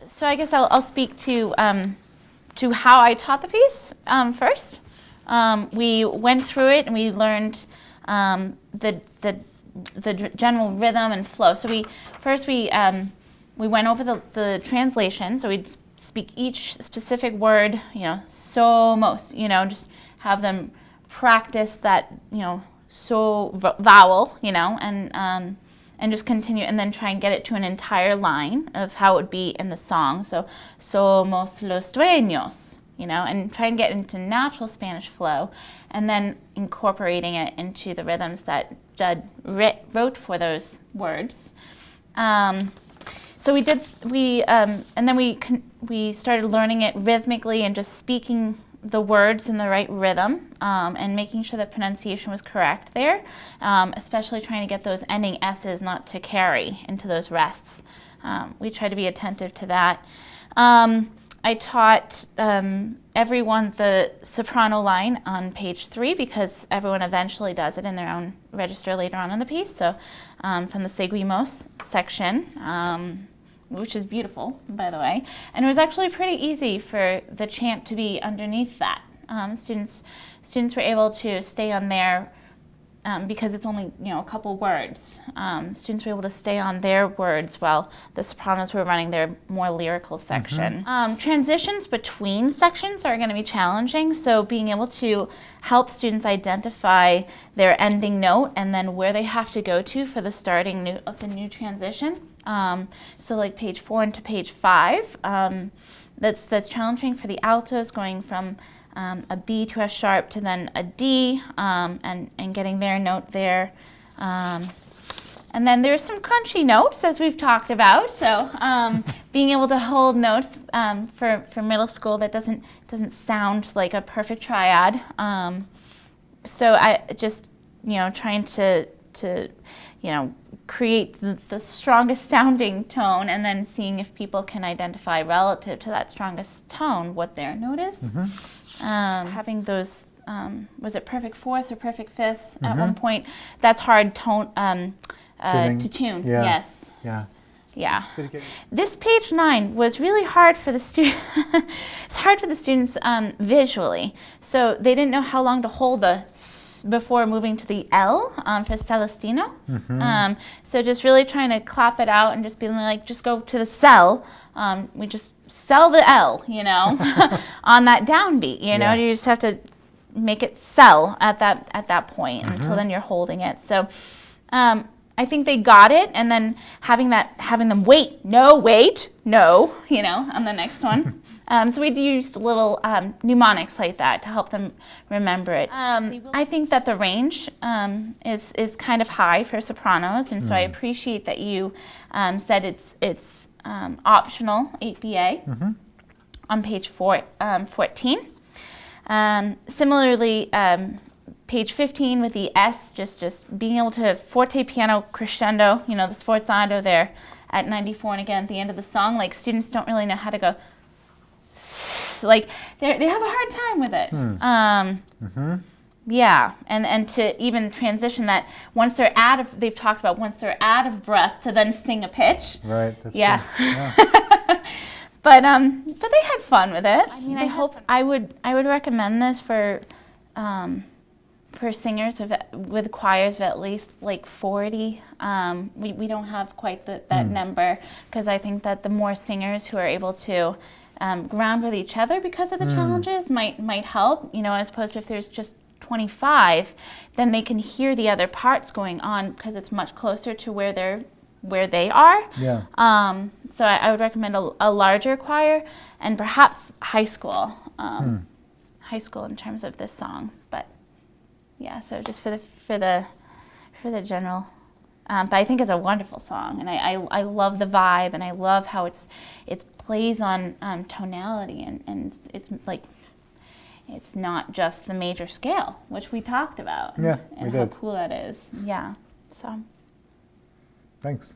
So I guess I'll speak to how I taught the piece first. We went through it and we learned the general rhythm and flow. So we went over the translation. So we'd speak each specific word, somos, just have them practice that, vowel, and just continue, and then try and get it to an entire line of how it would be in the song. So, somos los dueños, and try and get into natural Spanish flow, and then incorporating it into the rhythms that Judd wrote for those words. So we and then we started learning it rhythmically and just speaking the words in the right rhythm, and making sure that pronunciation was correct there, especially trying to get those ending S's not to carry into those rests. We try to be attentive to that. I taught everyone the soprano line on page 3 because everyone eventually does it in their own register later on in the piece. So from the seguimos section, which is beautiful, by the way. And it was actually pretty easy for the chant to be underneath that. Students were able to stay on there because it's only a couple words. Students were able to stay on their words while the sopranos were running their more lyrical section. Transitions between sections are going to be challenging, so being able to help students identify their ending note and then where they have to go to for the starting of the new transition. So like page 4 into page 5, that's challenging for the altos, going from a B to a sharp to then a D, and getting their note there. And then there's some crunchy notes, as we've talked about. So being able to hold notes for middle school that doesn't sound like a perfect triad. So I just trying to create the strongest sounding tone, and then seeing if people can identify relative to that strongest tone what their note is. Having those, was it perfect fourths or perfect fifths at one point? That's hard tone to tune. Yeah. Yes. Yeah. Yeah. This page 9 was really hard for the students. It's hard for the students visually. So they didn't know how long to hold the S before moving to the L for Celestino. So just really trying to clap it out and just being like, just go to the cell. We just sell the L, on that downbeat. You just have to make it sell at that point until then you're holding it. So I think they got it, and then having them wait, no, on the next one. So we used little mnemonics like that to help them remember it. I think that the range is kind of high for sopranos, and so I appreciate that you said it's optional 8BA on page 14. Similarly, page 15 with the S, just being able to forte piano crescendo, the sforzando there at 94, and again at the end of the song, like students don't really know how to go. Like they have a hard time with it. Yeah, and to even transition that once they're they've talked about once they're out of breath to then sing a pitch. Right. That's true. Yeah. But they had fun with it. I would recommend this for singers with choirs of at least like 40. We don't have quite that number, because I think that the more singers who are able to ground with each other because of the challenges might help, as opposed to if there's just 25, then they can hear the other parts going on because it's much closer to where they are. Yeah. So I would recommend a larger choir, and perhaps high school in terms of this song. But yeah, so just for the general. But I think it's a wonderful song, and I love the vibe, and I love how it plays on tonality, and it's like it's not just the major scale, which we talked about. Yeah, and how cool that is. Yeah. So. Thanks.